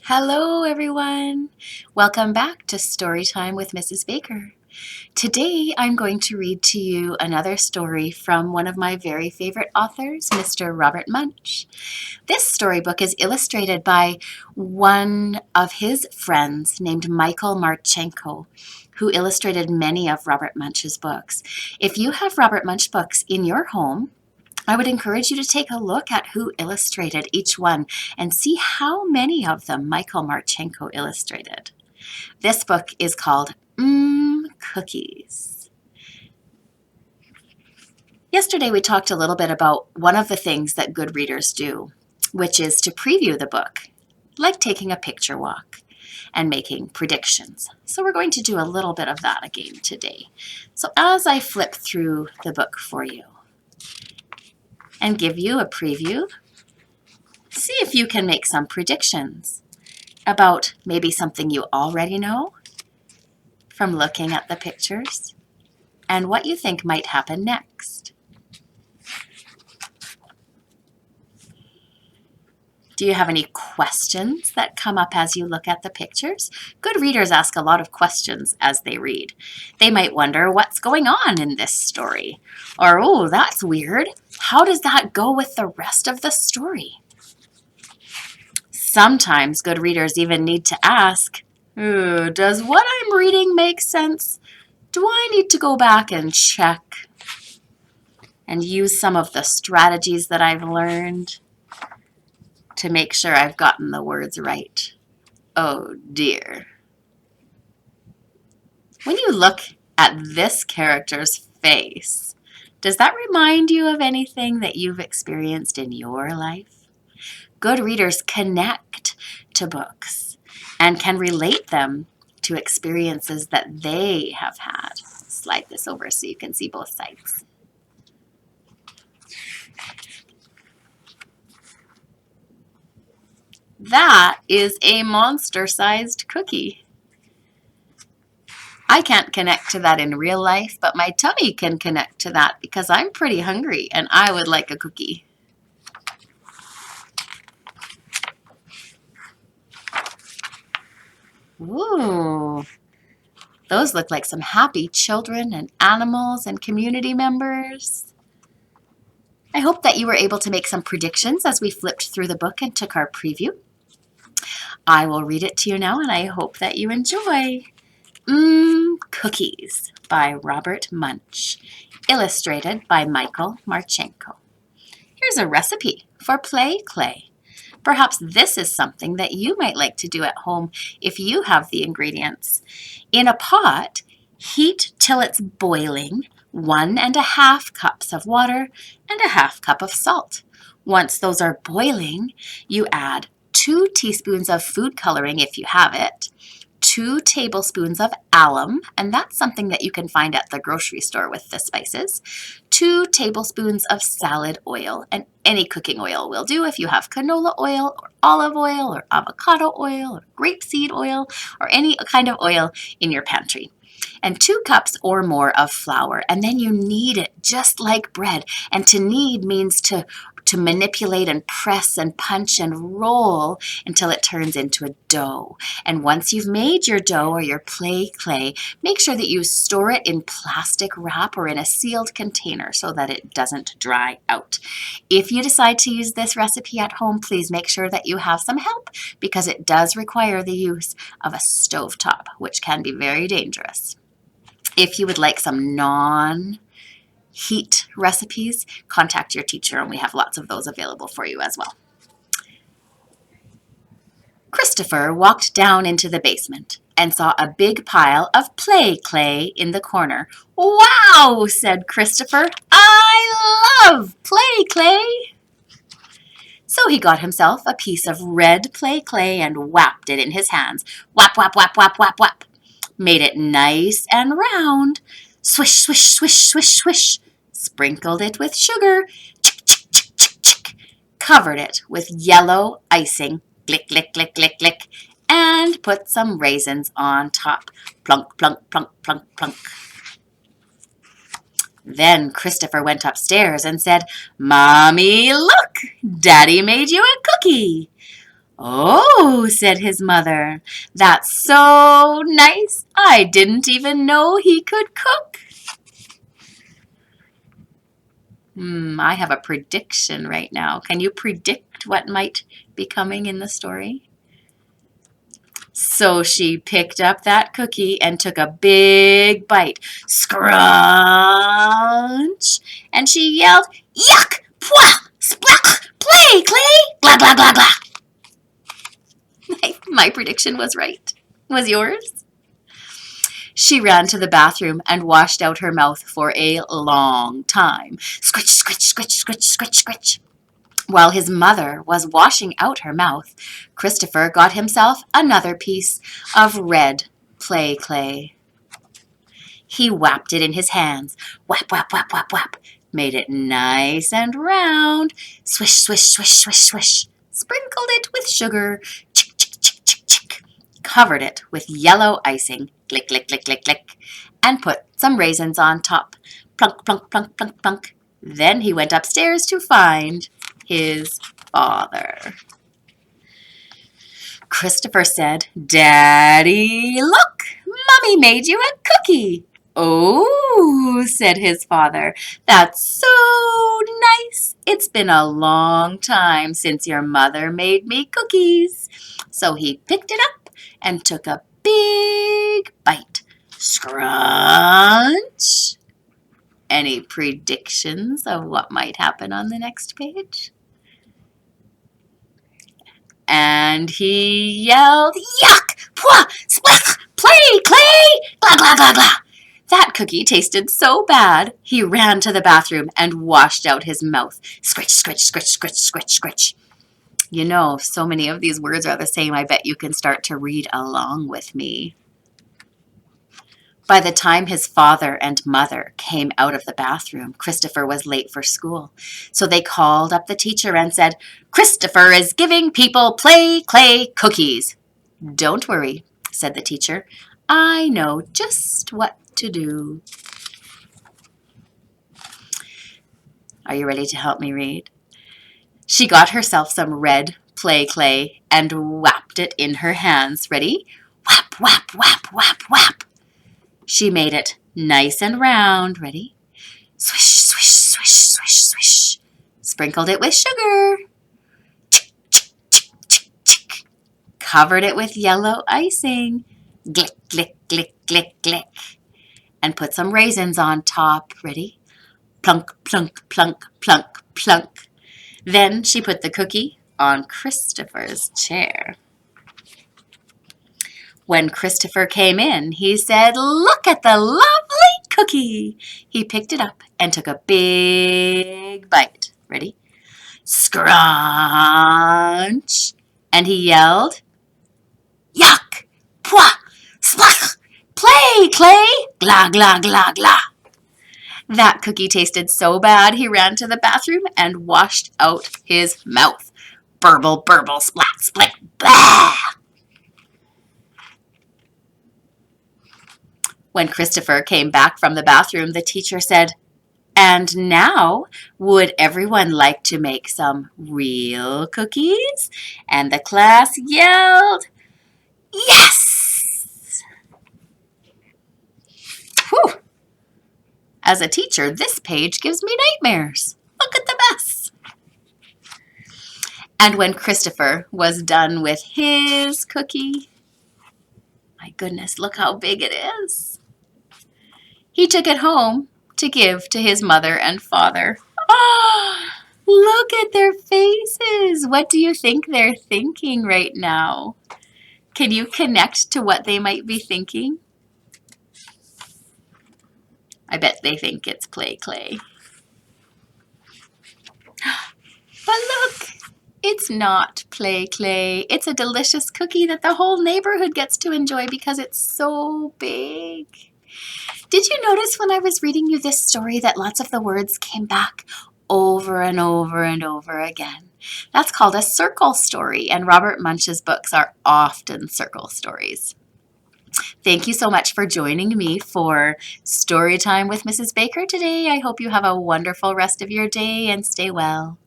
Hello, everyone. Welcome back to Storytime with Mrs. Baker. Today, I'm going to read to you another story from one of my very favorite authors, Mr. Robert Munsch. This storybook is illustrated by one of his friends named Michael Marchenko, who illustrated many of Robert Munsch's books. If you have Robert Munsch books in your home, I would encourage you to take a look at who illustrated each one and see how many of them Michael Marchenko illustrated. This book is called Cookies. Yesterday we talked a little bit about one of the things that good readers do, which is to preview the book, like taking a picture walk and making predictions. So we're going to do a little bit of that again today. So as I flip through the book for you, and give you a preview, see if you can make some predictions about maybe something you already know from looking at the pictures and what you think might happen next. Do you have any questions that come up as you look at the pictures? Good readers ask a lot of questions as they read. They might wonder what's going on in this story. Or, oh, that's weird. How does that go with the rest of the story? Sometimes good readers even need to ask, does what I'm reading make sense? Do I need to go back and check and use some of the strategies that I've learned to make sure I've gotten the words right? Oh dear. When you look at this character's face, does that remind you of anything that you've experienced in your life? Good readers connect to books and can relate them to experiences that they have had. Slide this over so you can see both sides. That is a monster-sized cookie. I can't connect to that in real life, but my tummy can connect to that because I'm pretty hungry and I would like a cookie. Ooh, those look like some happy children and animals and community members. I hope that you were able to make some predictions as we flipped through the book and took our preview. I will read it to you now and I hope that you enjoy. Cookies by Robert Munsch, illustrated by Michael Marchenko. Here's a recipe for play clay. Perhaps this is something that you might like to do at home if you have the ingredients. In a pot, heat till it's boiling 1½ cups of water and ½ cup of salt. Once those are boiling, you add 2 teaspoons of food coloring if you have it, 2 tablespoons of alum, and that's something that you can find at the grocery store with the spices, 2 tablespoons of salad oil, and any cooking oil will do if you have canola oil or olive oil or avocado oil or grapeseed oil or any kind of oil in your pantry. And 2 cups or more of flour, and then you knead it just like bread. And to knead means to manipulate and press and punch and roll until it turns into a dough. And once you've made your dough or your play clay, make sure that you store it in plastic wrap or in a sealed container so that it doesn't dry out. If you decide to use this recipe at home, please make sure that you have some help because it does require the use of a stovetop, which can be very dangerous. If you would like some non-heat recipes, contact your teacher and we have lots of those available for you as well. Christopher walked down into the basement and saw a big pile of play clay in the corner. "Wow," said Christopher, "I love play clay." So he got himself a piece of red play clay and whapped it in his hands. Whap, whap, whap, whap, whap, whap. Made it nice and round. Swish, swish, swish, swish, swish. Sprinkled it with sugar. Chick, chick, chick, chick, chick. Covered it with yellow icing. Glick, glick, glick, glick, glick. And put some raisins on top. Plunk, plunk, plunk, plunk, plunk. Then Christopher went upstairs and said, "Mommy, look! Daddy made you a cookie." "Oh," said his mother, "that's so nice. I didn't even know he could cook." I have a prediction right now. Can you predict what might be coming in the story? So she picked up that cookie and took a big bite. Scrunch! And she yelled, "Yuck! Pwah! Splach! Play, Clay! Blah, blah, blah, blah." My prediction was right. Was yours? She ran to the bathroom and washed out her mouth for a long time. Scritch, scritch, scritch, scritch, scritch, scritch. While his mother was washing out her mouth, Christopher got himself another piece of red play clay. He whapped it in his hands. Whap, whap, whap, whap, whap. Made it nice and round. Swish, swish, swish, swish, swish. Sprinkled it with sugar. Chick, chick, chick, chick, chick. Covered it with yellow icing. Click, click, click, click, click. And put some raisins on top. Plunk, plunk, plunk, plunk, plunk. Then he went upstairs to find his father. Christopher said, "Daddy, look, Mommy made you a cookie." "Oh," said his father, "that's so nice. It's been a long time since your mother made me cookies." So he picked it up and took a big bite. Scrunch. Any predictions of what might happen on the next page? And he yelled, "Yuck! Pwah! Splach! Play, Clay! Blah, blah, blah, blah." That cookie tasted so bad, he ran to the bathroom and washed out his mouth. Scritch, scritch, scritch, scritch, scritch, scritch. You know, if so many of these words are the same, I bet you can start to read along with me. By the time his father and mother came out of the bathroom, Christopher was late for school. So they called up the teacher and said, "Christopher is giving people play clay cookies." "Don't worry," said the teacher. "I know just what to do." Are you ready to help me read? She got herself some red play clay and whapped it in her hands. Ready? Whap, whap, whap, whap, whap. She made it nice and round. Ready? Swish, swish, swish, swish, swish. Sprinkled it with sugar. Chick, chick, chick, chick, chick. Covered it with yellow icing. Glick, glick, glick, glick, glick. And put some raisins on top. Ready? Plunk, plunk, plunk, plunk, plunk. Then she put the cookie on Christopher's chair. When Christopher came in, he said, "Look at the lovely cookie." He picked it up and took a big bite. Ready? Scrunch. And he yelled, "Yuck! Pwah! Splach! Play, Clay! Glah, glah, glah, glah." That cookie tasted so bad, he ran to the bathroom and washed out his mouth. Burble, burble, splat, split, blah! When Christopher came back from the bathroom, the teacher said, "And now, would everyone like to make some real cookies?" And the class yelled, "Yes!" Whew. As a teacher, this page gives me nightmares. Look at the mess. And when Christopher was done with his cookie, my goodness, look how big it is. He took it home to give to his mother and father. Oh, look at their faces. What do you think they're thinking right now? Can you connect to what they might be thinking? I bet they think it's play clay. But look, it's not play clay. It's a delicious cookie that the whole neighborhood gets to enjoy because it's so big. Did you notice when I was reading you this story that lots of the words came back over and over and over again? That's called a circle story, and Robert Munsch's books are often circle stories. Thank you so much for joining me for Story Time with Mrs. Baker today. I hope you have a wonderful rest of your day and stay well.